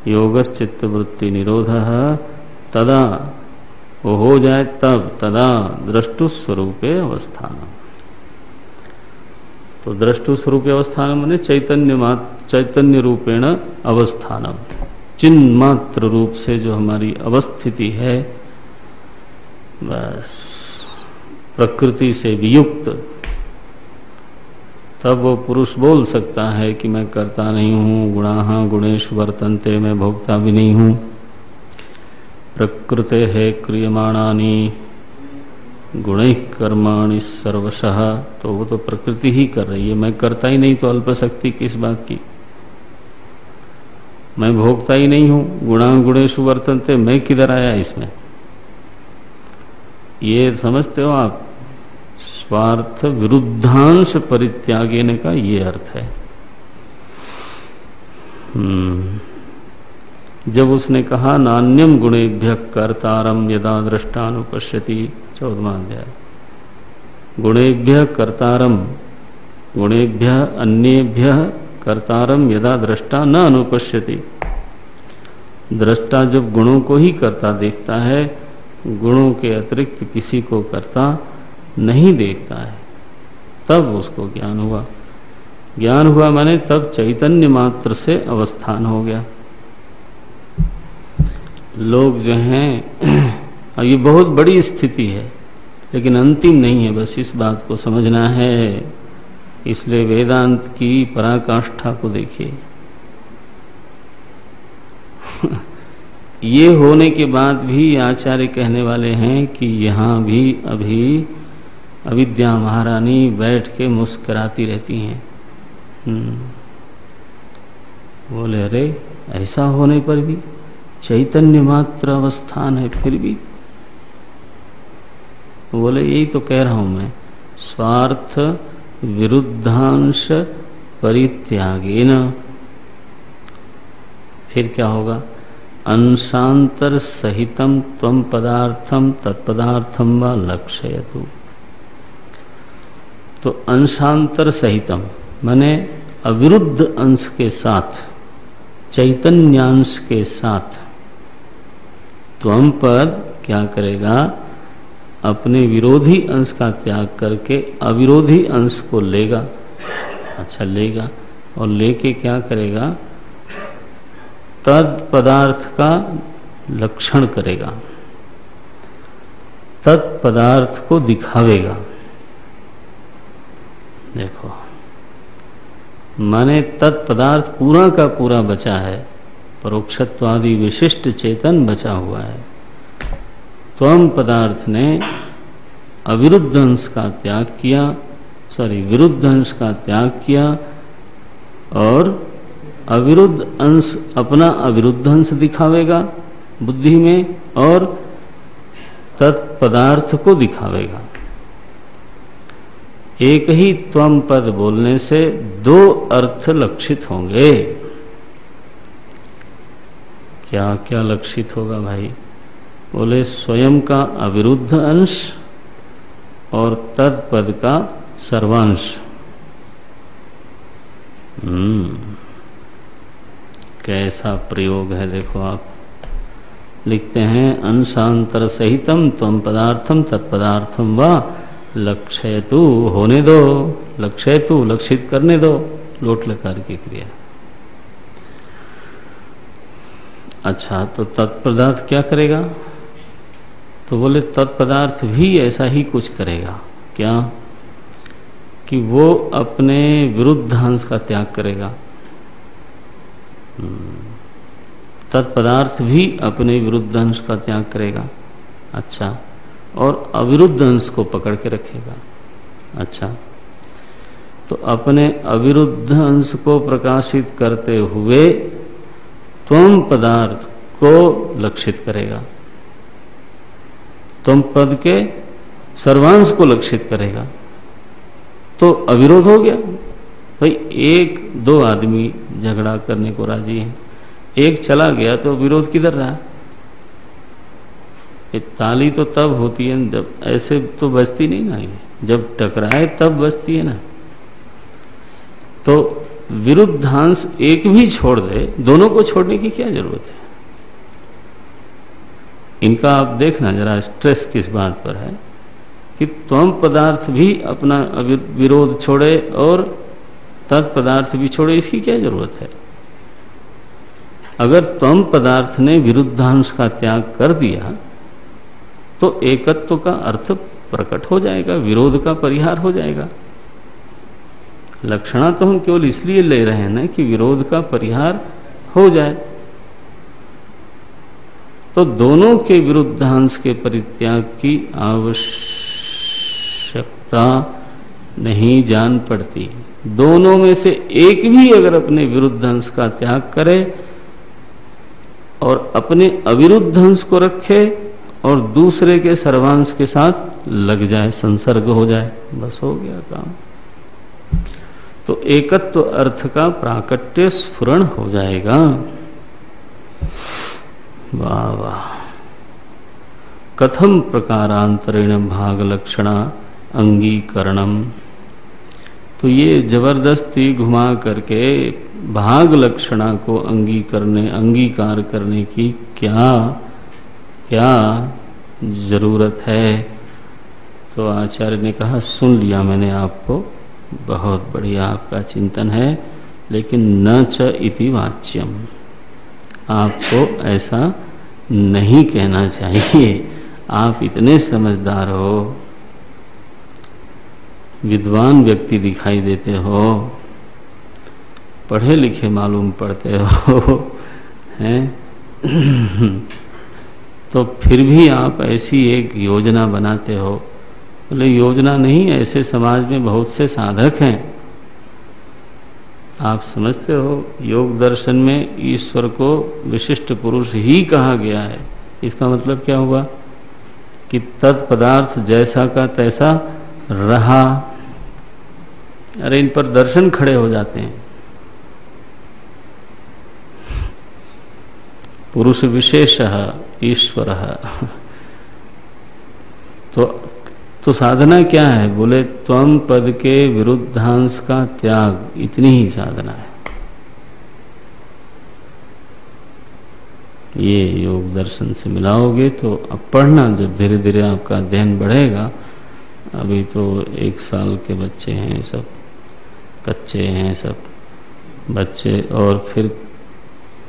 योगश्चित्त वृत्ति निरोधः तदा, वो हो जाए तब, तदा द्रष्टु स्वरूपे अवस्थानम। तो द्रष्टु स्वरूपे अवस्थानम माने चैतन्य रूपेण अवस्थानम, चिन्ह मात्र रूप से जो हमारी अवस्थिति है, बस प्रकृति से वियुक्त, तब वो पुरुष बोल सकता है कि मैं करता नहीं हूं, गुणाः गुणेषु वर्तन्ते, मैं भोक्ता भी नहीं हूं, प्रकृते है क्रियमाणानि गुणैः कर्माणि सर्वशः। तो वो तो प्रकृति ही कर रही है, मैं करता ही नहीं, तो अल्पशक्ति किस बात की। मैं भोगता ही नहीं हूं, गुणाः गुणेषु वर्तन्ते, मैं किधर आया इसमें। ये समझते हो आप, स्वार्थ विरुद्धांश परित्यागेन का ये अर्थ है। जब उसने कहा नान्यम गुणेभ्यः कर्तारम यदा दृष्टानुपश्यति, 14वां अध्याय, गुणेभ्यः कर्तारम, गुणेभ्यः अन्येभ्यः कर्तारम यदा दृष्टा न अनुपश्यति। दृष्टा जब गुणों को ही करता देखता है, गुणों के अतिरिक्त किसी को करता नहीं देखता है, तब उसको ज्ञान हुआ। ज्ञान हुआ माने तब चैतन्य मात्र से अवस्थान हो गया। लोग जो हैं, ये बहुत बड़ी स्थिति है लेकिन अंतिम नहीं है, बस इस बात को समझना है। इसलिए वेदांत की पराकाष्ठा को देखिए। ये होने के बाद भी आचार्य कहने वाले हैं कि यहां भी अभी अविद्या महारानी बैठ के मुस्कुराती रहती हैं। बोले अरे ऐसा होने पर भी चैतन्य मात्र अवस्थान है, फिर भी। बोले यही तो कह रहा हूं मैं, स्वार्थ विरुद्धांश परित्यागेन। फिर क्या होगा, अंशांतर सहितम त्वम पदार्थम तत्पदार्थम व लक्ष्यतु। तो अंशांतर सहितम माने अविरुद्ध अंश के साथ, चैतन्यांश के साथ त्वम पद क्या करेगा, अपने विरोधी अंश का त्याग करके अविरोधी अंश को लेगा। अच्छा लेगा, और लेके क्या करेगा, तद पदार्थ का लक्षण करेगा, तत्पदार्थ को दिखावेगा। देखो माने तत्पदार्थ पूरा का पूरा बचा है, परोक्षत्वादि विशिष्ट चेतन बचा हुआ है। त्वम पदार्थ ने अविरुद्ध अंश का त्याग किया, विरुद्ध अंश का त्याग किया, और अविरुद्ध अंश अपना अविरुद्ध अंश दिखावेगा बुद्धि में, और तत्पदार्थ को दिखावेगा। एक ही त्वम पद बोलने से दो अर्थ लक्षित होंगे। क्या क्या लक्षित होगा भाई? बोले स्वयं का अविरुद्ध अंश और तत्पद का सर्वांश। कैसा प्रयोग है देखो आप। लिखते हैं अंशांतर सहितम त्वम पदार्थम तत्पदार्थम व लक्ष्यतु, होने दो, लक्ष्यतु लक्षित करने दो, लोट लकार की क्रिया। अच्छा तो तत्पदार्थ क्या करेगा? तो बोले तत्पदार्थ भी ऐसा ही कुछ करेगा। क्या? कि वो अपने विरुद्ध अंश का त्याग करेगा। तत्पदार्थ भी अपने विरुद्ध अंश का त्याग करेगा। अच्छा, और अविरुद्ध अंश को पकड़ के रखेगा। अच्छा, तो अपने अविरुद्ध अंश को प्रकाशित करते हुए त्वम पदार्थ को लक्षित करेगा, त्वम पद के सर्वांश को लक्षित करेगा। तो अविरोध हो गया भाई। एक दो आदमी झगड़ा करने को राजी है, एक चला गया तो विरोध किधर रहा? ताली तो तब होती है जब, ऐसे तो बजती नहीं ना, जब टकराए तब बजती है ना। तो विरुद्धांश एक भी छोड़ दे, दोनों को छोड़ने की क्या जरूरत है? इनका आप देखना जरा स्ट्रेस किस बात पर है कि त्वम पदार्थ भी अपना विरोध छोड़े और तत्पदार्थ भी छोड़े, इसकी क्या जरूरत है? अगर त्वम पदार्थ ने विरुद्धांश का त्याग कर दिया तो एकत्व का अर्थ प्रकट हो जाएगा, विरोध का परिहार हो जाएगा। लक्षणा तो हम केवल इसलिए ले रहे हैं ना कि विरोध का परिहार हो जाए। तो दोनों के विरुद्धांश के परित्याग की आवश्यकता नहीं जान पड़ती। दोनों में से एक भी अगर अपने विरुद्धांश का त्याग करे और अपने अविरुद्ध अंश को रखे और दूसरे के सर्वांश के साथ लग जाए, संसर्ग हो जाए, बस हो गया काम। तो एकत्व अर्थ का प्राकट्य स्फुरण हो जाएगा। वाह वाह। कथम प्रकारांतरेण भाग लक्षणा अंगीकरणम। तो ये जबरदस्ती घुमा करके भाग लक्षणा को अंगीकार करने की क्या क्या जरूरत है? तो आचार्य ने कहा, सुन लिया मैंने आपको, बहुत बढ़िया आपका चिंतन है, लेकिन न च इति वाच्यम, आपको ऐसा नहीं कहना चाहिए। आप इतने समझदार हो, विद्वान व्यक्ति दिखाई देते हो, पढ़े लिखे मालूम पड़ते हो, हैं? तो फिर भी आप ऐसी एक योजना बनाते हो। बोले योजना नहीं, ऐसे समाज में बहुत से साधक हैं। आप समझते हो योग दर्शन में ईश्वर को विशिष्ट पुरुष ही कहा गया है। इसका मतलब क्या हुआ कि तत्पदार्थ जैसा का तैसा रहा। अरे इन पर दर्शन खड़े हो जाते हैं। पुरुष विशेषः ईश्वरः। तो साधना क्या है? बोले त्वम पद के विरुद्धांश का त्याग, इतनी ही साधना है। ये योग दर्शन से मिलाओगे तो अब पढ़ना, जब धीरे धीरे आपका अध्ययन बढ़ेगा। अभी तो 1 साल के बच्चे हैं, सब कच्चे हैं, सब बच्चे और फिर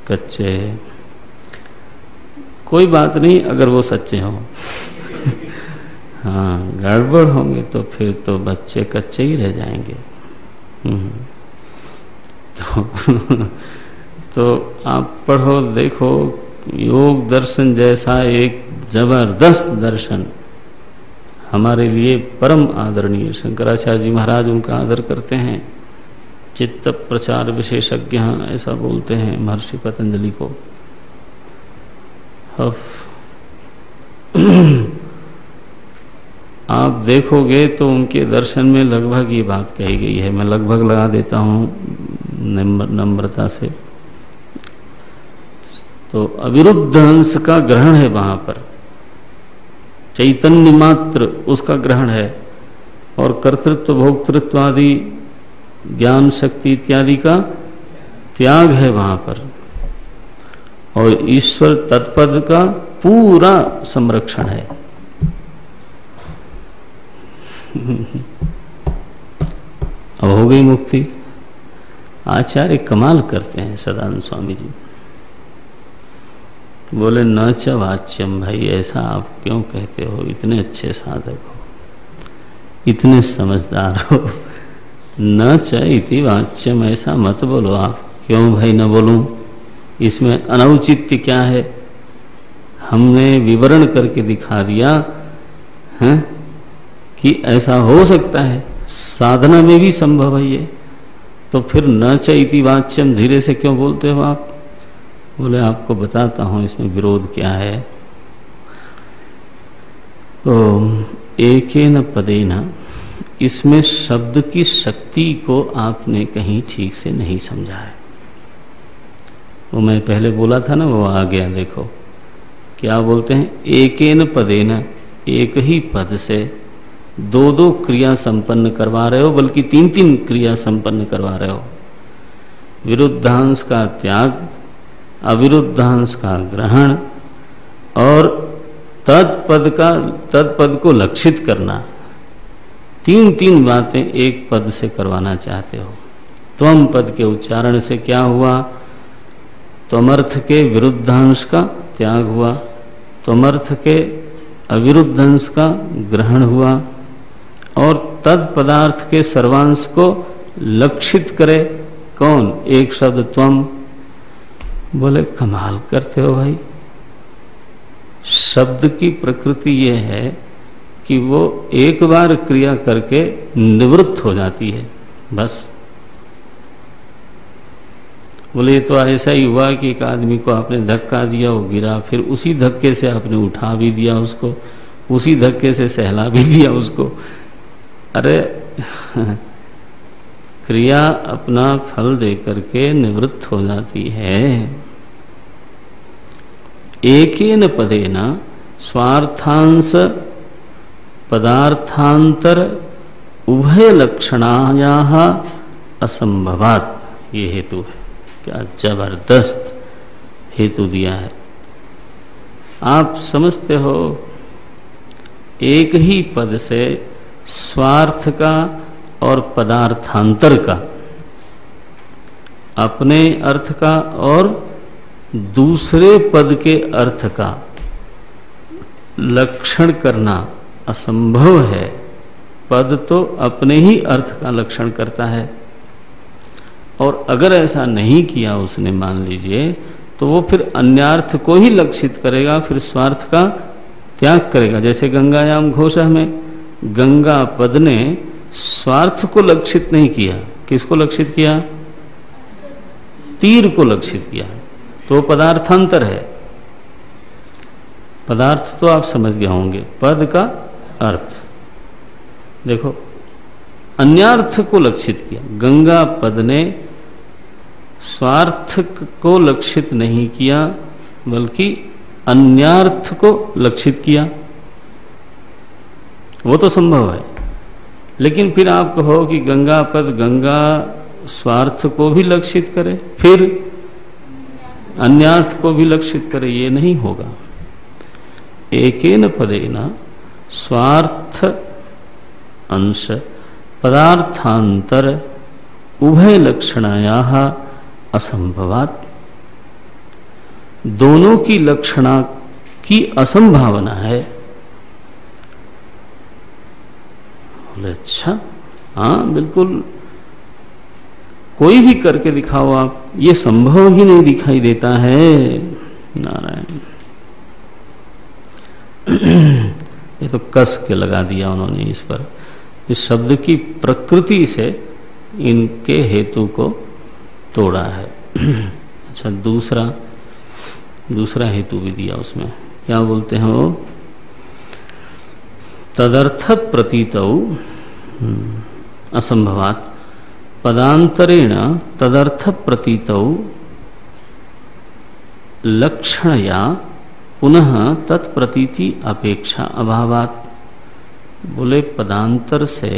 कच्चे हैं। कोई बात नहीं अगर वो सच्चे हों। हाँ, गड़बड़ होंगे तो फिर तो बच्चे कच्चे ही रह जाएंगे। तो आप पढ़ो, देखो, योग दर्शन जैसा एक जबरदस्त दर्शन हमारे लिए परम आदरणीय। शंकराचार्य जी महाराज उनका आदर करते हैं। चित्त प्रचार विशेषज्ञ ऐसा बोलते हैं महर्षि पतंजलि को। आप देखोगे तो उनके दर्शन में लगभग ये बात कही गई है। मैं लगभग लगा देता हूं नम्रता से। तो अविरुद्ध अंश का ग्रहण है वहां पर, चैतन्य मात्र उसका ग्रहण है, और कर्तृत्व भोक्तृत्व आदि ज्ञान शक्ति इत्यादि का त्याग है वहां पर, और ईश्वर तत्पद का पूरा संरक्षण है। अब हो गई मुक्ति। आचार्य कमाल करते हैं सदानंद स्वामी जी। बोले न च वाच्यम, भाई ऐसा आप क्यों कहते हो? इतने अच्छे साधक हो, इतने समझदार हो, न च इति वाच्यम, ऐसा मत बोलो आप। क्यों भाई न बोलूं? इसमें अनौचित्य क्या है? हमने विवरण करके दिखा दिया है कि ऐसा हो सकता है, साधना में भी संभव है ये। तो फिर न च इति वाच्यम धीरे से क्यों बोलते हो आप? बोले आपको बताता हूं इसमें विरोध क्या है। तो एकेन पदेन, इसमें शब्द की शक्ति को आपने कहीं ठीक से नहीं समझा है। वो मैं पहले बोला था ना, वो आ गया। देखो क्या बोलते हैं, एकेन पदेन, एक ही पद से 2-2 क्रिया संपन्न करवा रहे हो, बल्कि 3-3 क्रिया संपन्न करवा रहे हो। विरुद्धांश का त्याग, अविरुद्धांश का ग्रहण और तत्पद को लक्षित करना, तीन तीन बातें एक पद से करवाना चाहते हो। त्वम पद के उच्चारण से क्या हुआ? त्वमर्थ के विरुद्धांश का त्याग हुआ, त्वमर्थ के अविरुद्धांश का ग्रहण हुआ और तत्पदार्थ के सर्वांश को लक्षित करे कौन? एक शब्द त्वम। बोले कमाल करते हो भाई। शब्द की प्रकृति ये है कि वो एक बार क्रिया करके निवृत्त हो जाती है, बस। बोले तो ऐसा ही हुआ कि एक आदमी को आपने धक्का दिया, वो गिरा, फिर उसी धक्के से आपने उठा भी दिया उसको, उसी धक्के से सहला भी दिया उसको। अरे क्रिया अपना फल दे करके निवृत्त हो जाती है। एकेन पदेन स्वार्थांश पदार्थांतर उभय लक्षणायाः असंभवात्, ये हेतु है। क्या जबरदस्त हेतु दिया है। आप समझते हो एक ही पद से स्वार्थ का और पदार्थांतर का, अपने अर्थ का और दूसरे पद के अर्थ का लक्षण करना असंभव है। पद तो अपने ही अर्थ का लक्षण करता है, और अगर ऐसा नहीं किया उसने, मान लीजिए, तो वो फिर अन्यार्थ को ही लक्षित करेगा, फिर स्वार्थ का त्याग करेगा। जैसे गंगायाम घोषः में गंगा पद ने स्वार्थ को लक्षित नहीं किया, किसको लक्षित किया? तीर को लक्षित किया, तो पदार्थांतर है। पदार्थ तो आप समझ गए होंगे, पद का अर्थ। देखो, अन्यार्थ को लक्षित किया। गंगा पद ने स्वार्थ को लक्षित नहीं किया, बल्कि अन्यार्थ को लक्षित किया। वो तो संभव है, लेकिन फिर आप कहो कि गंगा पद गंगा स्वार्थ को भी लक्षित करे, फिर अन्यार्थ को भी लक्षित करे, ये नहीं होगा। एकेन पदेन स्वार्थ अंश पदार्थांतर उभय लक्षणायाः असंभवात्, दोनों की लक्षणा की असंभावना है। बोले अच्छा, हाँ बिल्कुल, कोई भी करके दिखाओ आप, ये संभव ही नहीं दिखाई देता है। नारायण, ये तो कस के लगा दिया उन्होंने इस पर। इस शब्द की प्रकृति से इनके हेतु को तोड़ा है। अच्छा, दूसरा हेतु भी दिया उसमें। क्या बोलते हैं वो? तदर्थ प्रतीतौ असंभवात् पदांतरेण तदर्थ प्रतीतौ लक्षणया पुनः तत्प्रतीति अपेक्षा अभावात्। बोले पदांतर से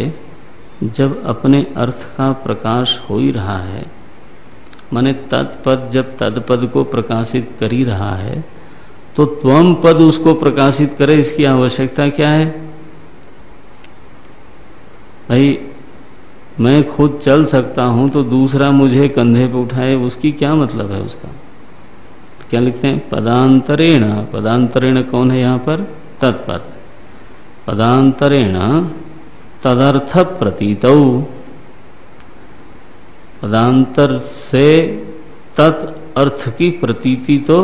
जब अपने अर्थ का प्रकाश हो ही रहा है, माने तत्पद जब तदपद को प्रकाशित कर ही रहा है, तो त्वम पद उसको प्रकाशित करे, इसकी आवश्यकता क्या है? भाई मैं खुद चल सकता हूं तो दूसरा मुझे कंधे पे उठाए, उसकी क्या मतलब है? उसका क्या लिखते हैं? पदांतरेण। पदांतरेण कौन है यहां पर? तत्पद। पदांतरेण तदर्थ प्रतीतौ, पदांतर से तत् अर्थ की प्रतीति तो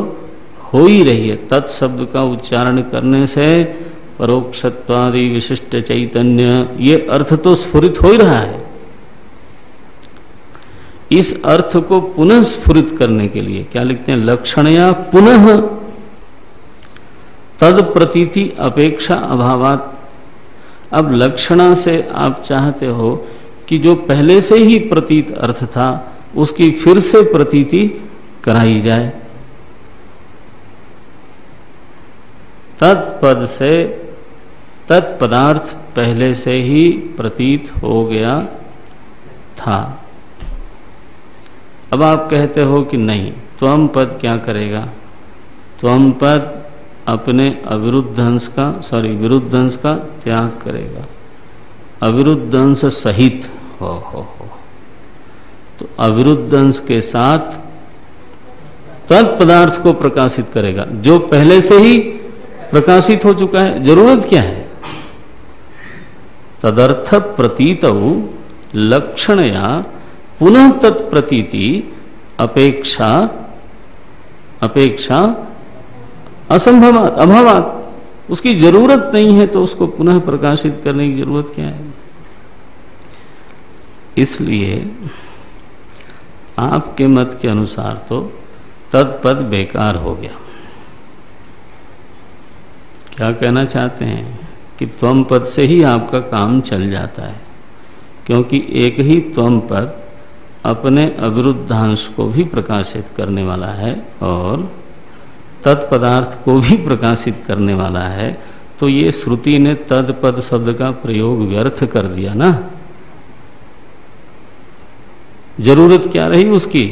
हो ही रही है। तत् शब्द का उच्चारण करने से परोक्षत्वादि विशिष्ट चैतन्य, ये अर्थ तो स्फुरित हो ही रहा है। इस अर्थ को पुनः स्फुरित करने के लिए क्या लिखते हैं? लक्षणया पुनः तद प्रतीति अपेक्षा अभावात्। अब लक्षणा से आप चाहते हो कि जो पहले से ही प्रतीत अर्थ था उसकी फिर से प्रतीति कराई जाए। तत्पद से तत्पदार्थ पहले से ही प्रतीत हो गया था, अब आप कहते हो कि नहीं, त्वम पद क्या करेगा? त्वम पद अपने अविरुद्ध अंश का विरुद्ध अंश का त्याग करेगा, अविरुद्ध अंश सहित हो। तो अविरुद्ध अंश के साथ तत्पदार्थ को प्रकाशित करेगा जो पहले से ही प्रकाशित हो चुका है। जरूरत क्या है? तदर्थ प्रतीतौ लक्षणया पुनः तत्प्रतीति अपेक्षा असंभवात अभावात। उसकी जरूरत नहीं है तो उसको पुनः प्रकाशित करने की जरूरत क्या है? इसलिए आपके मत के अनुसार तो तत्पद बेकार हो गया। क्या कहना चाहते हैं कि त्वम पद से ही आपका काम चल जाता है, क्योंकि एक ही त्वम पद अपने अविरुद्धांश को भी प्रकाशित करने वाला है और तत्पदार्थ को भी प्रकाशित करने वाला है। तो ये श्रुति ने तत्पद शब्द का प्रयोग व्यर्थ कर दिया ना। जरूरत क्या रही उसकी?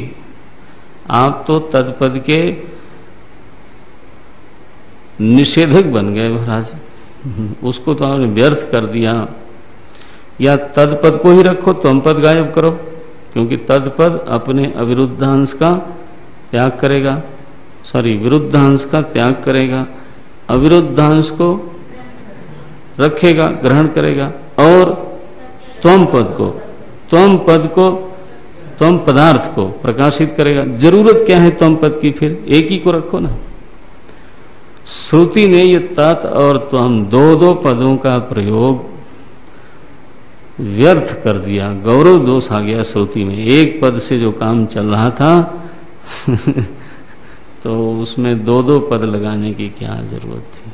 आप तो तत्पद के निषेधक बन गए महाराज, उसको तो आपने व्यर्थ कर दिया। या तत्पद को ही रखो, त्वम पद गायब करो, क्योंकि तत्पद अपने अविरुद्धांश का त्याग करेगा, विरुद्धांश का त्याग करेगा, अविरुद्धांश को रखेगा, ग्रहण करेगा, और त्वम पद को त्वम पदार्थ को प्रकाशित करेगा। जरूरत क्या है त्वम पद की? फिर एक ही को रखो ना। श्रुति ने ये तत् और त्वम दो पदों का प्रयोग व्यर्थ कर दिया। गौरव दोष आ गया श्रुति में। एक पद से जो काम चल रहा था तो उसमें दो पद लगाने की क्या जरूरत थी?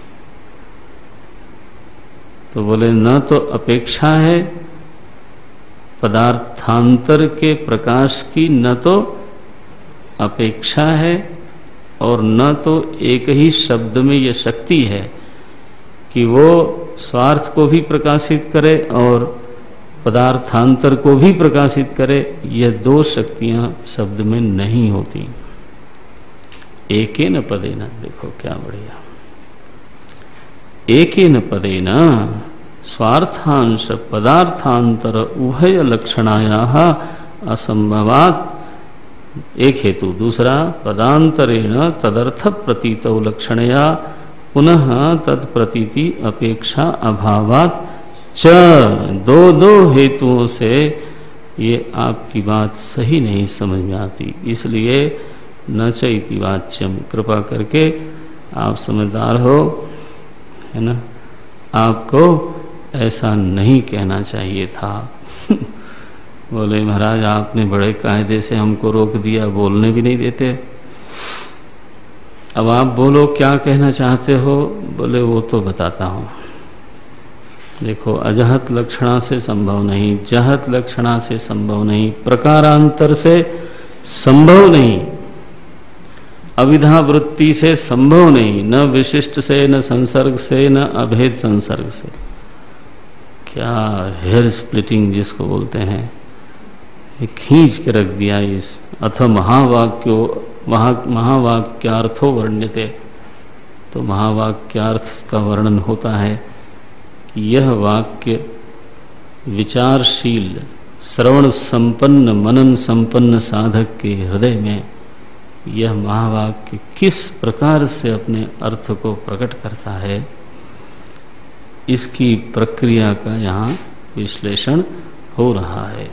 तो बोले न तो अपेक्षा है पदार्थांतर के प्रकाश की, न तो अपेक्षा है, और न तो एक ही शब्द में ये शक्ति है कि वो स्वार्थ को भी प्रकाशित करे और पदार्थांतर को भी प्रकाशित करे। ये दो शक्तियां शब्द में नहीं होती। एकेन पदेन, देखो क्या बढ़िया, एकेन पदेन स्वार्थांश पदार्थांतर उभय लक्षणायाः असंभवात्, एक हेतु। दूसरा, पदांतरेण तदर्थ प्रतीतौ लक्षणया पुनः तत्प्रतीति अपेक्षा अभावात् च। दो हेतुओं से ये आपकी बात सही नहीं समझ में आती। इसलिए न च इति वाच्यम, कृपा करके आप समझदार हो, है ना, आपको ऐसा नहीं कहना चाहिए था। बोले महाराज आपने बड़े कायदे से हमको रोक दिया, बोलने भी नहीं देते। अब आप बोलो क्या कहना चाहते हो? बोले वो तो बताता हूं। देखो, अजहत लक्षणा से संभव नहीं, जहत लक्षणा से संभव नहीं, प्रकारांतर से संभव नहीं, अविधा वृत्ति से संभव नहीं, न विशिष्ट से, न संसर्ग से, न अभेद संसर्ग से। क्या हेयर स्प्लिटिंग जिसको बोलते हैं, ये खींच के रख दिया इस अथ महावाक्यार्थो वर्ण्यते। तो महावाक्यार्थ का वर्णन होता है कि यह वाक्य विचारशील, श्रवण संपन्न, मनन संपन्न साधक के हृदय में यह महावाक्य किस प्रकार से अपने अर्थ को प्रकट करता है, इसकी प्रक्रिया का यहाँ विश्लेषण हो रहा है।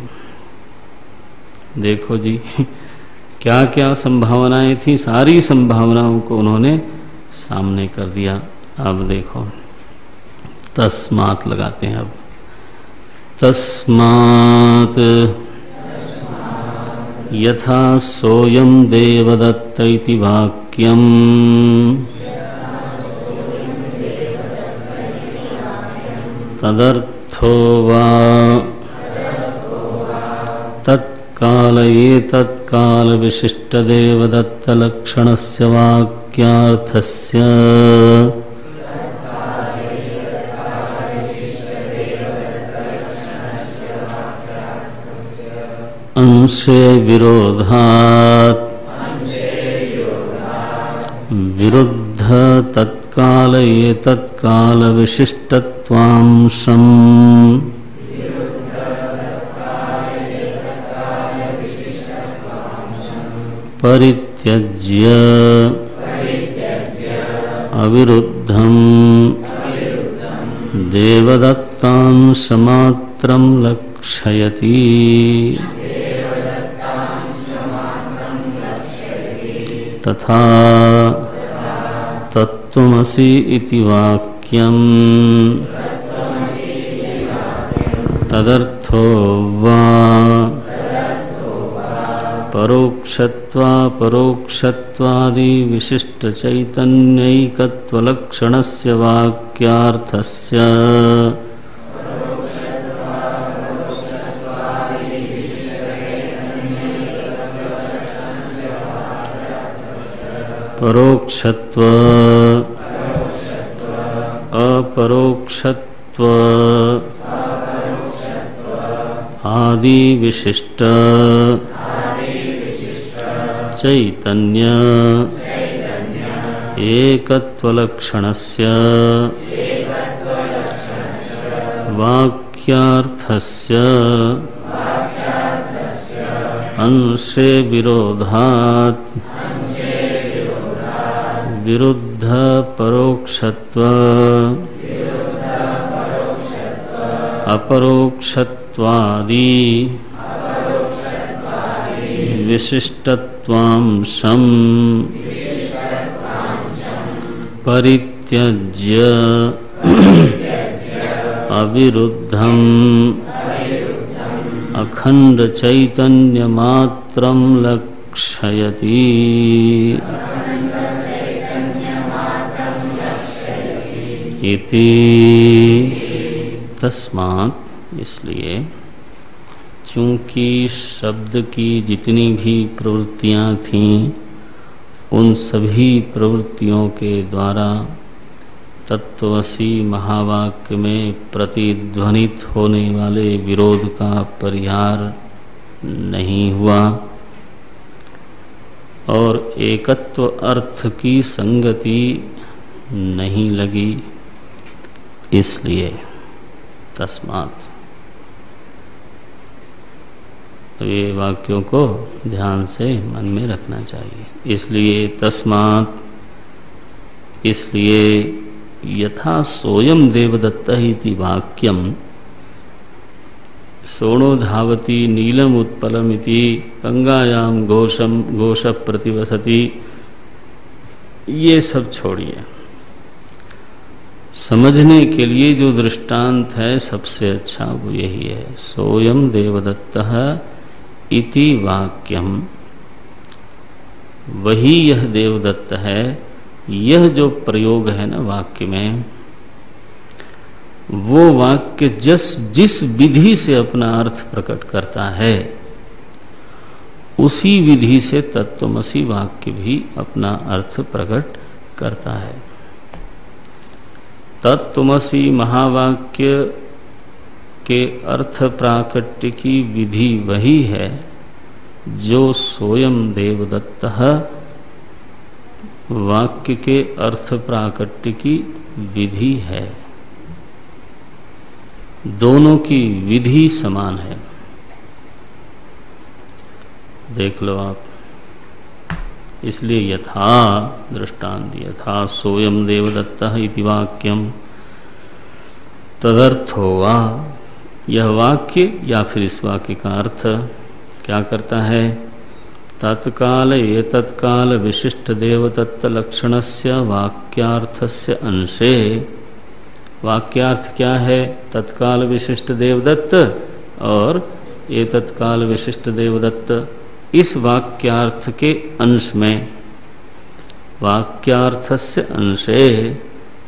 देखो जी, क्या क्या संभावनाएं थी, सारी संभावनाओं को उन्होंने सामने कर दिया। अब देखो, तस्मात् लगाते हैं। अब तस्मात् यथा सोयम देवदत्त इति वाक्यम तदर्थो वा तत्काल एतत्काल विशिष्ट देवदत्त लक्षणस्य वाक्यार्थस्य अंशे विरोधात् विरुद्ध तत्काल ये तत्काल विशिष्टत्वांशम् परित्यज्य अविरुद्धं देवदत्तांशमात्रं लक्षयति। तथा तत्त्वमसि इति वाक्यं तदर्थो वा परोक्षत्वादि विशिष्ट चैतन्यैकत्वलक्षणस्य वाक्यार्थस्य परोक्षत्व अपरोक्षत्व आदि विशिष्ट चैतन्य एकत्वलक्षणस्य वाक्यार्थस्य अंशे विरोधात् विरुद्ध परोक्षत्व अपरोक्षत्वादि विशिष्टत्वांशं परित्यज्य अविरुद्धं अखंड चैतन्य मात्रं लक्षयति। इति तस्मात् इसलिए चूंकि शब्द की जितनी भी प्रवृत्तियां थीं उन सभी प्रवृत्तियों के द्वारा तत्वसी महावाक्य में प्रतिध्वनित होने वाले विरोध का परिहार नहीं हुआ और एकत्व अर्थ की संगति नहीं लगी। इसलिए तस्मात् ये वाक्यों को ध्यान से मन में रखना चाहिए। इसलिए तस्मात् इसलिए यथा सोयम देवदत्तः इति वाक्यम सोणो धावति नीलम उत्पलमिति गंगायाम घोष प्रतिवसति, ये सब छोड़िए। समझने के लिए जो दृष्टांत है सबसे अच्छा वो यही है। सोयम देवदत्तः इति वाक्यम, वही यह देवदत्त है। यह जो प्रयोग है ना वाक्य में, वो वाक्य जिस विधि से अपना अर्थ प्रकट करता है उसी विधि से तत्त्वमसि वाक्य भी अपना अर्थ प्रकट करता है। तत्त्वमसि महावाक्य के अर्थ प्राकट्य की विधि वही है जो सोयम देवदत्तः वाक्य के अर्थ प्राकट्य की विधि है। दोनों की विधि समान है। देख लो आप। इसलिए यथा दृष्टांत, यथा सोयम देवदत्तः इति वाक्यम तदर्थो वा, यह वाक्य या फिर इस वाक्य का अर्थ क्या करता है? तत्काल ये तत्काल विशिष्ट देवदत्त लक्षणस्य वाक्यार्थस्य अंशे। वाक्यार्थ क्या है? तत्काल विशिष्ट देवदत्त और ये तत्काल विशिष्ट देवदत्त। इस वाक्यार्थ के अंश में, वाक्यार्थस्य अंशे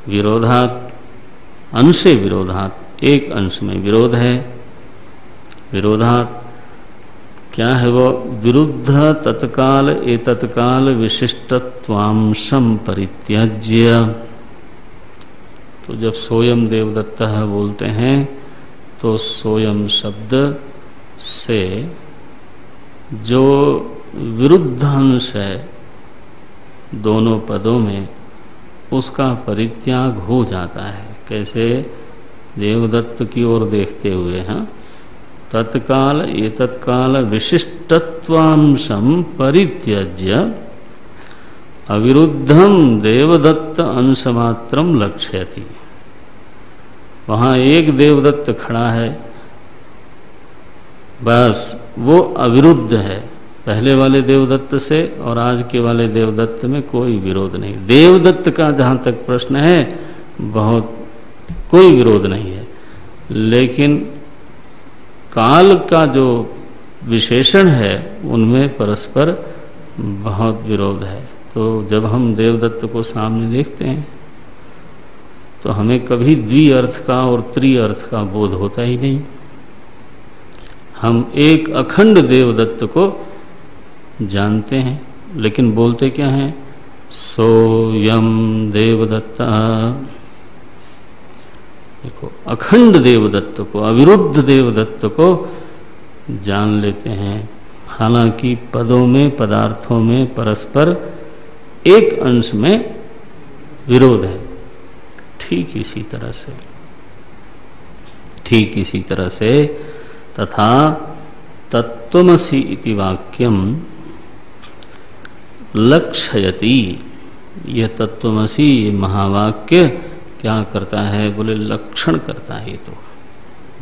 विरोधात्, अंशे विरोधात्, एक अंश में विरोध है। विरोधात् क्या है वो? विरुद्ध तत्काल ए तत्काल विशिष्टत्वांशम परित्यज्य। तो जब सोयम देवदत्तः बोलते हैं तो सोयम शब्द से जो विरुद्ध अंश है दोनों पदों में, उसका परित्याग हो जाता है। कैसे? देवदत्त की ओर देखते हुए, हाँ, तत्काल ये तत्काल विशिष्टत्वांशम परित्यज्य अविरुद्धम देवदत्त अंशमात्रम लक्ष्यति। वहां एक देवदत्त खड़ा है, बस वो अविरुद्ध है। पहले वाले देवदत्त से और आज के वाले देवदत्त में कोई विरोध नहीं। देवदत्त का जहां तक प्रश्न है बहुत कोई विरोध नहीं है, लेकिन काल का जो विशेषण है उनमें परस्पर बहुत विरोध है। तो जब हम देवदत्त को सामने देखते हैं तो हमें कभी द्विअर्थ का और त्रिअर्थ का बोध होता ही नहीं। हम एक अखंड देवदत्त को जानते हैं, लेकिन बोलते क्या हैं? सोयम देवदत्ता। देखो, अखंड देवदत्त को, अविरुद्ध देवदत्त को जान लेते हैं। हालांकि पदों में, पदार्थों में परस्पर एक अंश में विरोध है। ठीक इसी तरह से तथा तत्त्वमसि इति वाक्यम लक्षयति। यह तत्त्वमसि, ये महावाक्य क्या करता है? बोले लक्षण करता है, तो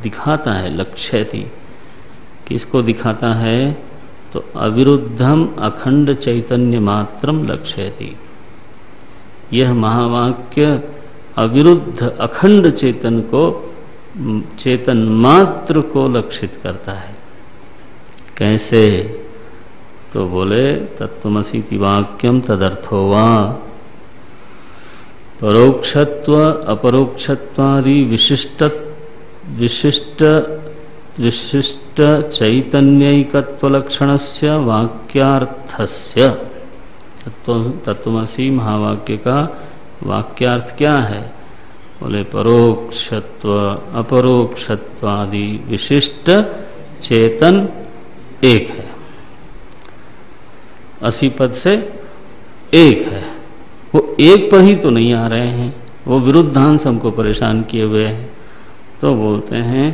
दिखाता है। लक्ष्यति किसको दिखाता है? तो अविरुद्धम अखंड चैतन्य मात्रम लक्ष्यति। यह महावाक्य अविरुद्ध अखंड चेतन को, चेतन मात्र को लक्षित करता है। कैसे? तो बोले तत्त्वमसीति वाक्यम तदर्थो वा परोक्षत्व अपरोक्षत्वादि विशिष्ट चैतन्यैकत्व लक्षणस्य वाक्यार्थस्य। तत्त्वमसी महावाक्य का वाक्यार्थ क्या है? बोले परोक्षत्व अपरोक्षत्वादि विशिष्ट चेतन एक है। 80 पद से एक है। वो एक पर ही तो नहीं आ रहे हैं, वो विरुद्धांश हमको परेशान किए हुए हैं। तो बोलते हैं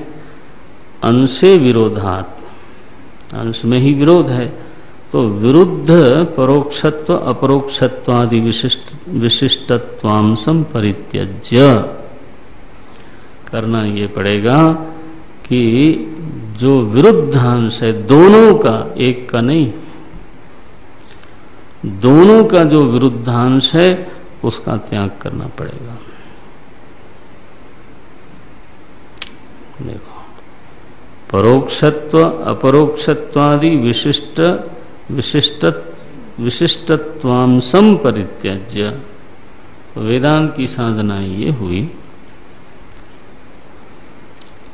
अंशे विरोधात्, अंश में ही विरोध है। तो विरुद्ध परोक्षत्व अपरोक्षत्वादि विशिष्टत्वांशम परित्यज्य करना ये पड़ेगा कि जो विरुद्धांश है दोनों का, एक का नहीं, दोनों का जो विरुद्धांश है उसका त्याग करना पड़ेगा। देखो, परोक्षत्व अपरोक्षत्वादि विशिष्टत्वांशम परित्यज्य। तो वेदांत की साधना ये हुई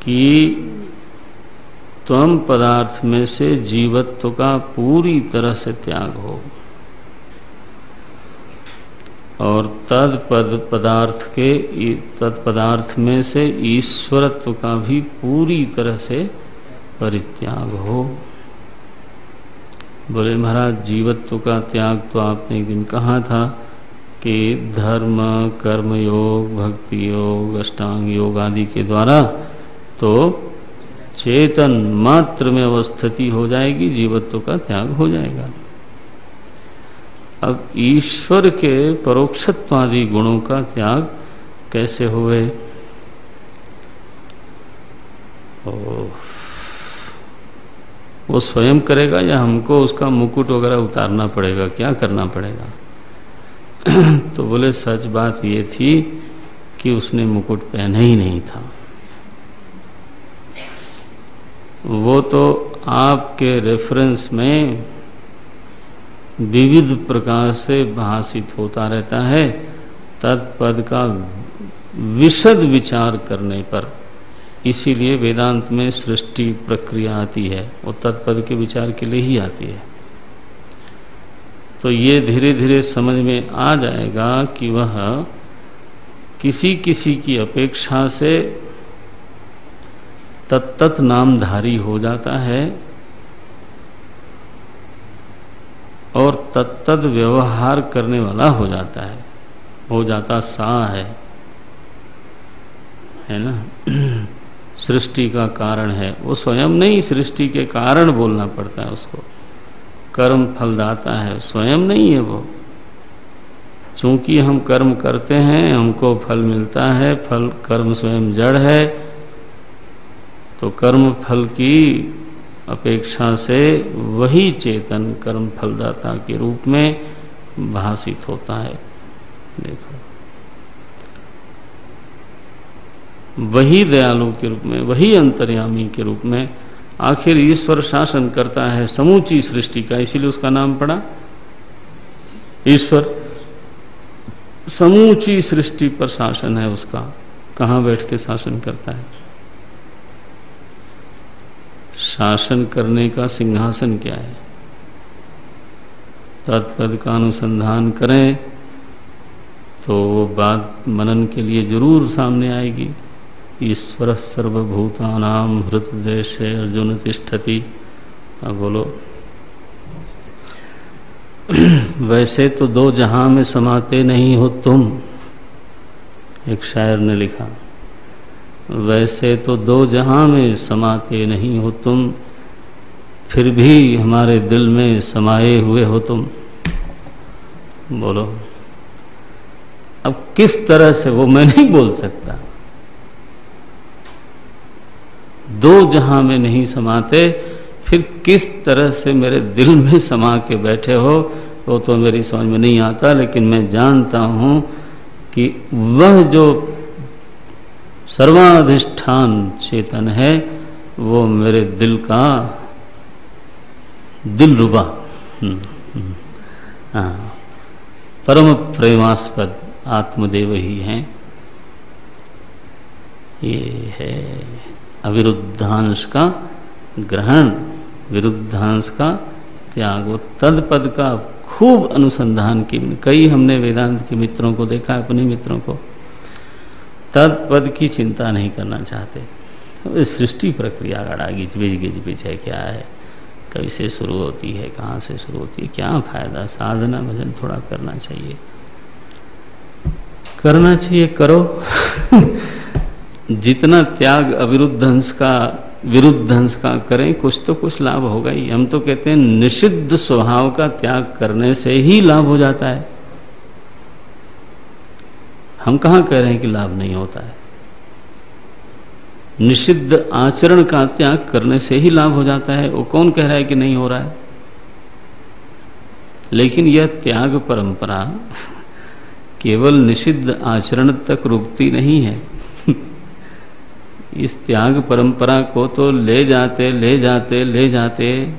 कि त्वम पदार्थ में से जीवत्व का पूरी तरह से त्याग हो और तत्पदार्थ में से ईश्वरत्व का भी पूरी तरह से परित्याग हो। बोले महाराज जीवत्व का त्याग तो आपने एक दिन कहा था कि धर्म, कर्म योग, भक्ति योग, अष्टांग योग आदि के द्वारा तो चेतन मात्र में अवस्थिति हो जाएगी, जीवत्व का त्याग हो जाएगा। अब ईश्वर के परोक्षत्वादि गुणों का त्याग कैसे हुए? वो स्वयं करेगा या हमको उसका मुकुट वगैरह उतारना पड़ेगा? क्या करना पड़ेगा? तो बोले सच बात ये थी कि उसने मुकुट पहना ही नहीं था। वो तो आपके रेफरेंस में विविध प्रकार से भाषित होता रहता है। तत्पद का विशद विचार करने पर, इसीलिए वेदांत में सृष्टि प्रक्रिया आती है, वो तत्पद के विचार के लिए ही आती है। तो ये धीरे धीरे समझ में आ जाएगा कि वह किसी किसी की अपेक्षा से तत्त नामधारी हो जाता है और तत्तद व्यवहार करने वाला हो जाता है, हो जाता सा है ना। सृष्टि का कारण है, वो स्वयं नहीं, सृष्टि के कारण बोलना पड़ता है उसको। कर्म फलदाता है, स्वयं नहीं है वो। चूंकि हम कर्म करते हैं हमको फल मिलता है, फल कर्म स्वयं जड़ है, तो कर्म फल की अपेक्षा से वही चेतन कर्म फलदाता के रूप में भासित होता है। देखो, वही दयालु के रूप में, वही अंतर्यामी के रूप में। आखिर ईश्वर शासन करता है समूची सृष्टि का, इसीलिए उसका नाम पड़ा ईश्वर। समूची सृष्टि पर शासन है उसका। कहाँ बैठ के शासन करता है? शासन करने का सिंहासन क्या है? तत्पद का अनुसंधान करें तो वो बात मनन के लिए जरूर सामने आएगी। ईश्वर सर्वभूतानां हृतदेशे अर्जुन तिष्ठति। अब बोलो, वैसे तो दो जहां में समाते नहीं हो तुम, एक शायर ने लिखा। वैसे तो दो जहां में समाते नहीं हो तुम, फिर भी हमारे दिल में समाये हुए हो तुम। बोलो, अब किस तरह से, वो मैं नहीं बोल सकता। दो जहां में नहीं समाते, फिर किस तरह से मेरे दिल में समा के बैठे हो, वो तो मेरी समझ में नहीं आता। लेकिन मैं जानता हूं कि वह जो सर्वाधिष्ठान चेतन है वो मेरे दिल का दिलरुबा, परम प्रेमास्पद आत्मदेव ही हैं। ये है अविरुद्धांश का ग्रहण, विरुद्धांश का त्याग। वो तद-पद का खूब अनुसंधान की, कई हमने वेदांत के मित्रों को देखा, अपने मित्रों को तद-पद की चिंता नहीं करना चाहते। सृष्टि प्रक्रिया गड़ा गिजबिज है, क्या है, कैसे शुरू होती है, कहाँ से शुरू होती है, क्या फायदा। साधना भजन थोड़ा करना चाहिए, करना चाहिए, करो। जितना त्याग अविरुद्धंश का, विरुद्धंश का करें, कुछ तो कुछ लाभ होगा ही। हम तो कहते हैं निषिद्ध स्वभाव का त्याग करने से ही लाभ हो जाता है। हम कहाँ कह रहे हैं कि लाभ नहीं होता है। निषिद्ध आचरण का त्याग करने से ही लाभ हो जाता है। वो कौन कह रहा है कि नहीं हो रहा है? लेकिन यह त्याग परंपरा केवल निषिद्ध आचरण तक रुकती नहीं है। इस त्याग परंपरा को तो ले जाते ले जाते ले जाते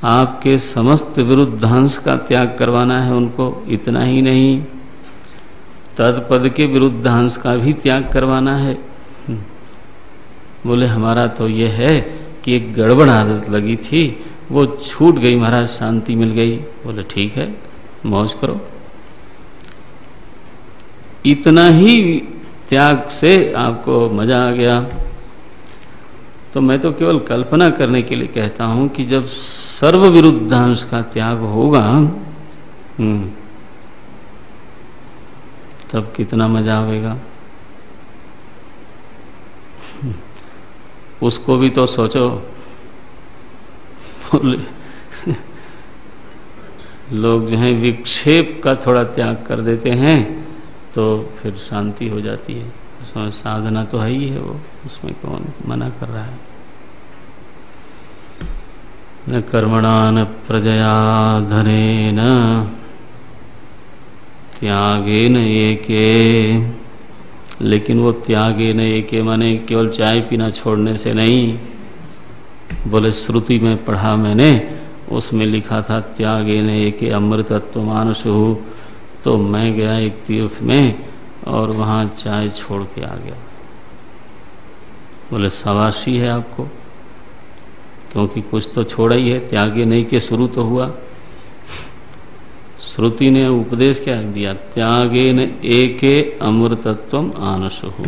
आपके समस्त विरुद्धांश का त्याग करवाना है उनको। इतना ही नहीं, तत्पद के विरुद्धांश का भी त्याग करवाना है। बोले हमारा तो ये है कि एक गड़बड़ आदत लगी थी, वो छूट गई महाराज, शांति मिल गई। बोले ठीक है, मौज करो। इतना ही त्याग से आपको मजा आ गया। तो मैं तो केवल कल्पना करने के लिए कहता हूं कि जब सर्व विरुद्धांश का त्याग होगा तब कितना मजा आएगा। उसको भी तो सोचो। लोग जो है विक्षेप का थोड़ा त्याग कर देते हैं तो फिर शांति हो जाती है। उसमें साधना तो है ही है, वो उसमें कौन मना कर रहा है। न कर्मणा न प्रजया धनेन त्यागेन एके। लेकिन वो त्यागेन एके माने केवल चाय पीना छोड़ने से नहीं। बोले श्रुति में पढ़ा मैंने, उसमें लिखा था त्यागेन एके अमृतत्व मानसुः। तो मैं गया एक तीर्थ में और वहां चाय छोड़ के आ गया। बोले शाबाशी है आपको, क्योंकि कुछ तो छोड़ा ही है। त्यागे नहीं के शुरू तो हुआ। श्रुति ने उपदेश क्या दिया? त्यागेन एके अमृतत्वम आनशुः।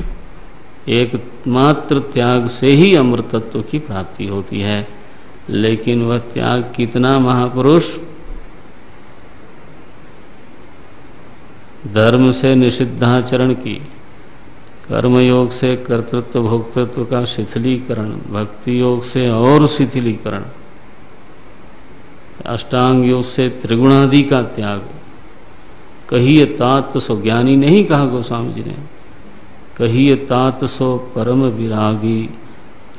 एकमात्र त्याग से ही अमृतत्व की प्राप्ति होती है। लेकिन वह त्याग कितना महापुरुष, धर्म से निषिद्धाचरण की, कर्मयोग से कर्तृत्व भोक्तृत्व का शिथिलीकरण, भक्ति योग से और शिथिलीकरण, अष्टांग योग से त्रिगुणादि का त्याग। कहिए तात सो ज्ञानी नहीं कहा गोस्वामी जी ने, कहिए तात सो परम विरागी,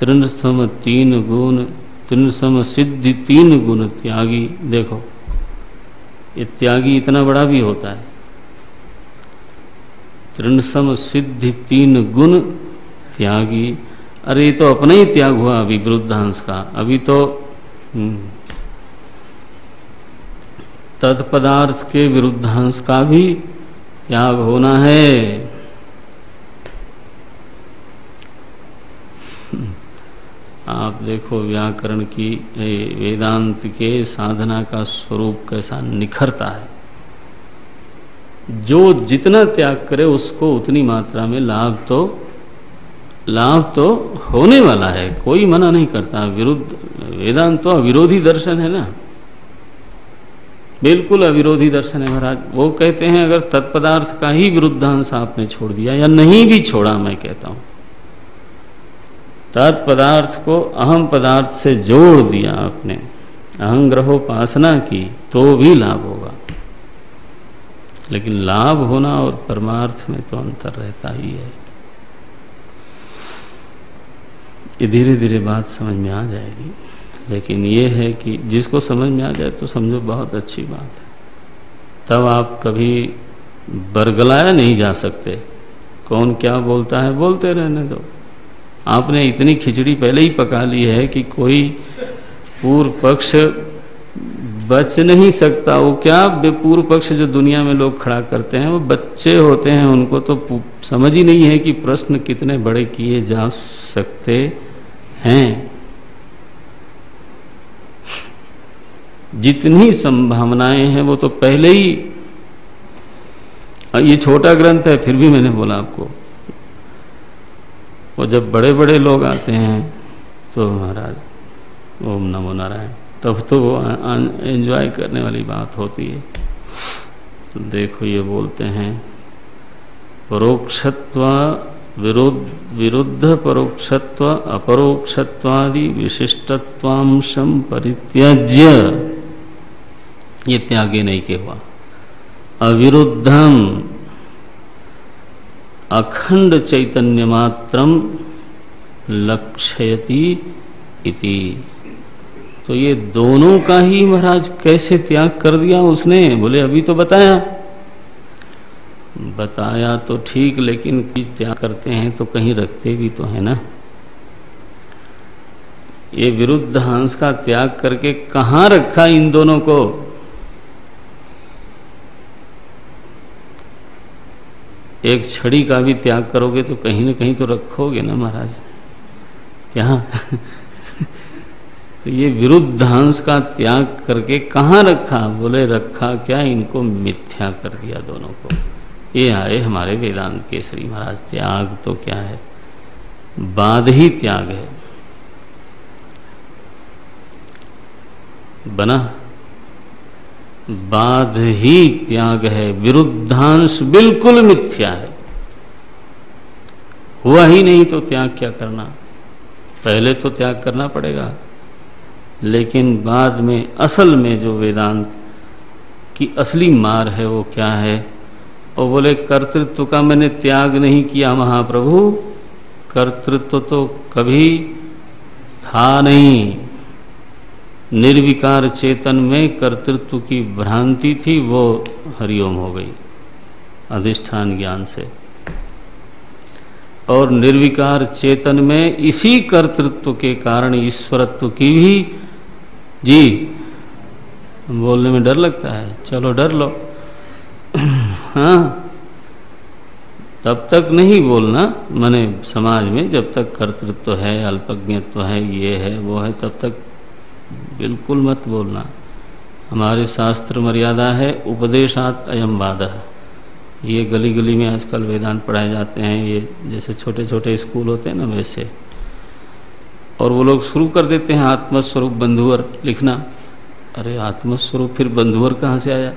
तृण सम तीन गुण, तृण सम सिद्धि तीन गुण त्यागी। देखो ये त्यागी इतना बड़ा भी होता है, तृण सम सिद्धि तीन गुण त्यागी। अरे ये तो अपना ही त्याग हुआ अभी विरुद्धांश का। अभी तो तत्पदार्थ के विरुद्धांश का भी त्याग होना है। आप देखो व्याकरण की, वेदांत के साधना का स्वरूप कैसा निखरता है। जो जितना त्याग करे उसको उतनी मात्रा में लाभ तो होने वाला है, कोई मना नहीं करता। वेदांत तो अविरोधी दर्शन है ना, बिल्कुल अविरोधी दर्शन है महाराज। वो कहते हैं अगर तत्पदार्थ का ही विरुद्धांश आपने छोड़ दिया या नहीं भी छोड़ा, मैं कहता हूं तत्पदार्थ को अहम पदार्थ से जोड़ दिया आपने, अहंग्रहोपासना की, तो भी लाभ होगा। लेकिन लाभ होना और परमार्थ में तो अंतर रहता ही है। ये धीरे धीरे बात समझ में आ जाएगी, लेकिन ये है कि जिसको समझ में आ जाए तो समझो बहुत अच्छी बात है। तब आप कभी बरगलाया नहीं जा सकते। कौन क्या बोलता है बोलते रहने दो। आपने इतनी खिचड़ी पहले ही पका ली है कि कोई पूर्व पक्ष बच नहीं सकता। वो क्या पूर्व पक्ष जो दुनिया में लोग खड़ा करते हैं वो बच्चे होते हैं, उनको तो समझ ही नहीं है कि प्रश्न कितने बड़े किए जा सकते हैं। जितनी संभावनाएं हैं वो तो पहले ही, ये छोटा ग्रंथ है फिर भी मैंने बोला आपको, वो जब बड़े बड़े लोग आते हैं तो महाराज ओम नमो नारायण, तब तो वो एंजॉय करने वाली बात होती है। तो देखो ये बोलते हैं परोक्षत्व विरुद्ध परोक्षत्व अपरोक्षत्वादि विशिष्टत्वांशम परित्यज्य, ये त्यागे नहीं के हुआ। अविरुद्धम अखंड चैतन्य मात्रम लक्ष्यति इति। तो ये दोनों का ही महाराज कैसे त्याग कर दिया उसने? बोले अभी तो बताया तो ठीक, लेकिन त्याग करते हैं तो कहीं रखते भी तो है ना। ये विरुद्ध हंस का त्याग करके कहां रखा इन दोनों को? एक छड़ी का भी त्याग करोगे तो कहीं न कहीं तो रखोगे ना महाराज, क्या? तो ये विरुद्ध हंस का त्याग करके कहाँ रखा? बोले रखा क्या, इनको मिथ्या कर दिया दोनों को। ये आए हमारे वेदांत केसरी महाराज। त्याग तो क्या है, बाध ही त्याग है। बना बाध ही त्याग है, विरुद्धांश बिल्कुल मिथ्या है। हुआ ही नहीं तो त्याग क्या करना? पहले तो त्याग करना पड़ेगा, लेकिन बाद में असल में जो वेदांत की असली मार है वो क्या है? और बोले कर्तृत्व का मैंने त्याग नहीं किया महाप्रभु, कर्तृत्व तो कभी था नहीं। निर्विकार चेतन में कर्तृत्व की भ्रांति थी, वो हरिओम हो गई अधिष्ठान ज्ञान से। और निर्विकार चेतन में इसी कर्तृत्व के कारण ईश्वरत्व की भी, जी बोलने में डर लगता है, चलो डर लो। हाँ, तब तक नहीं बोलना, माने समाज में जब तक कर्तृत्व है, अल्पज्ञत्व है, ये है वो है, तब तक बिल्कुल मत बोलना। हमारे शास्त्र मर्यादा है उपदेशात अयम बाधः। ये गली गली में आजकल वेदांत पढ़ाए जाते हैं, ये जैसे छोटे छोटे स्कूल होते हैं ना वैसे। और वो लोग शुरू कर देते हैं आत्मस्वरूप बंधुवर लिखना। अरे आत्मस्वरूप फिर बंधुवर कहाँ से आया?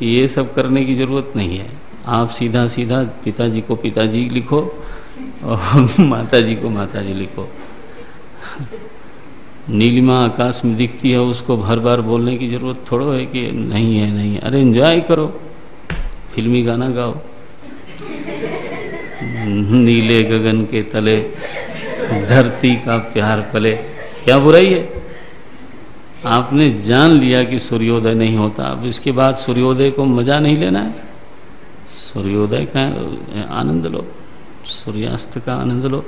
ये सब करने की जरूरत नहीं है। आप सीधा सीधा पिताजी को पिताजी लिखो और माताजी को माताजी लिखो। नीलिमा आकाश में दिखती है, उसको हर बार बोलने की जरूरत थोड़ो है कि नहीं है, नहीं है। अरे एंजॉय करो, फिल्मी गाना गाओ, नीले गगन के तले धरती का प्यार पले, क्या बुराई है? आपने जान लिया कि सूर्योदय नहीं होता, अब इसके बाद सूर्योदय को मजा नहीं लेना है। सूर्योदय का आनंद लो, सूर्यास्त का आनंद लो।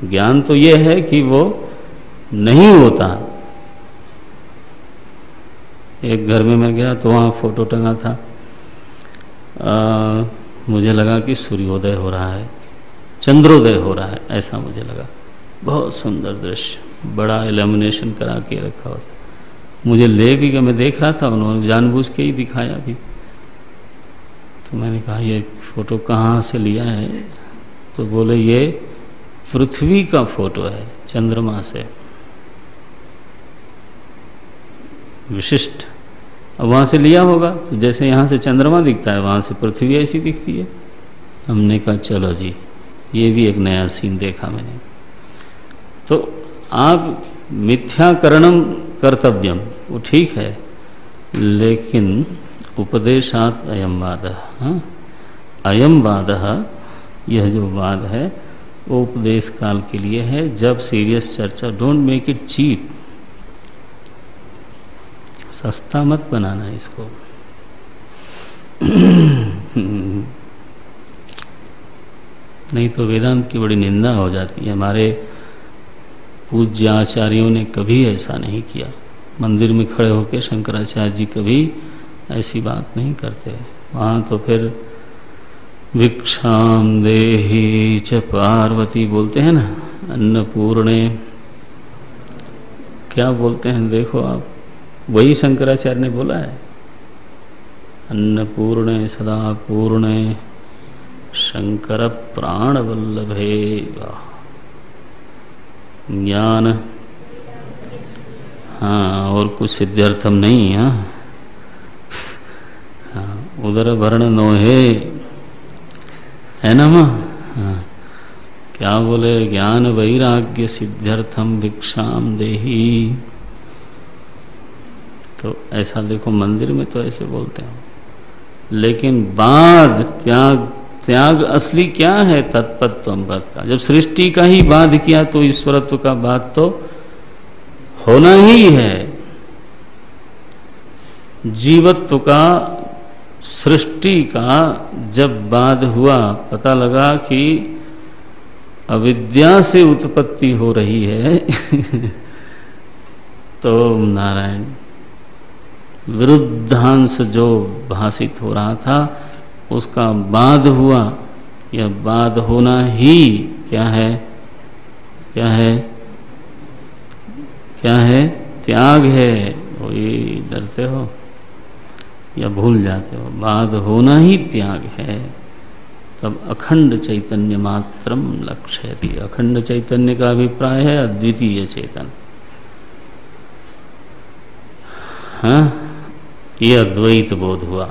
ज्ञान तो यह है कि वो नहीं होता। एक घर में मैं गया तो वहाँ फोटो टंगा था, मुझे लगा कि सूर्योदय हो रहा है, चंद्रोदय हो रहा है, ऐसा मुझे लगा। बहुत सुंदर दृश्य, बड़ा इल्यूमिनेशन करा के रखा हुआ था। मुझे ले भी गया, मैं देख रहा था, उन्होंने जानबूझ के ही दिखाया भी। तो मैंने कहा ये फोटो कहाँ से लिया है? तो बोले ये पृथ्वी का फोटो है, चंद्रमा से, विशिष्ट। अब वहाँ से लिया होगा, तो जैसे यहाँ से चंद्रमा दिखता है वहाँ से पृथ्वी ऐसी दिखती है। हमने कहा चलो जी, ये भी एक नया सीन देखा मैंने। तो आप मिथ्याकरणम कर्तव्यम, वो ठीक है, लेकिन उपदेशात अयम वादः, अयम वादः, यह जो वाद है वो उपदेश काल के लिए है, जब सीरियस चर्चा। डोंट मेक इट चीप, सस्ता मत बनाना इसको। नहीं तो वेदांत की बड़ी निंदा हो जाती है। हमारे पूज्य आचार्यों ने कभी ऐसा नहीं किया। मंदिर में खड़े होकर शंकराचार्य जी कभी ऐसी बात नहीं करते। वहाँ तो फिर भिक्षाम देहि च पार्वती बोलते हैं ना, अन्नपूर्णे, क्या बोलते हैं देखो आप, वही शंकराचार्य ने बोला है, अन्नपूर्णे सदा पूर्णे शंकर प्राण वल्लभे। ज्ञान, हाँ, और कुछ सिद्ध्यर्थम नहीं। हाँ, उदर वर्ण नोहे, है ना माँ? हाँ, क्या बोले? ज्ञान वैराग्य सिद्ध्यर्थम भिक्षाम देहि। तो ऐसा देखो, मंदिर में तो ऐसे बोलते हैं, लेकिन बाध त्याग, त्याग असली क्या है? तत्पत्वम पद का। जब सृष्टि का ही बाध किया तो ईश्वरत्व का बाध तो होना ही है। जीवत्व का, सृष्टि का जब बाध हुआ, पता लगा कि अविद्या से उत्पत्ति हो रही है तो नारायण विरुद्धांश जो भाषित हो रहा था उसका बाध हुआ। यह बाध होना ही क्या है? क्या है? क्या है? त्याग है। वही डरते हो या भूल जाते हो, बाध होना ही त्याग है। तब अखंड चैतन्य मात्रम लक्ष्यति। अखंड चैतन्य का अभिप्राय है अद्वितीय चेतन। हाँ, ये अद्वैत बोध हुआ।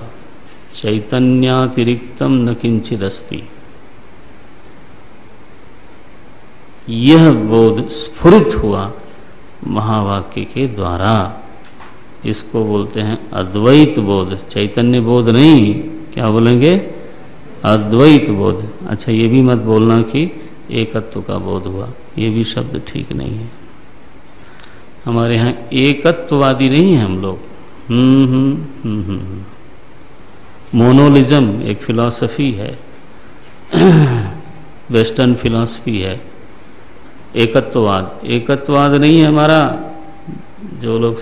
चैतन्यातिरिक्तम न किंचिद अस्ति। यह बोध स्फुरित हुआ महावाक्य के द्वारा। इसको बोलते हैं अद्वैत बोध, चैतन्य बोध नहीं। क्या बोलेंगे? अद्वैत बोध। अच्छा, ये भी मत बोलना कि एकत्व का बोध हुआ, ये भी शब्द ठीक नहीं है। हमारे यहाँ एकत्ववादी नहीं है हम लोग। मोनोलिज्म एक फिलॉसफी है, वेस्टर्न फिलॉसफी है। एकत्ववाद, एकत्ववाद नहीं है हमारा। जो लोग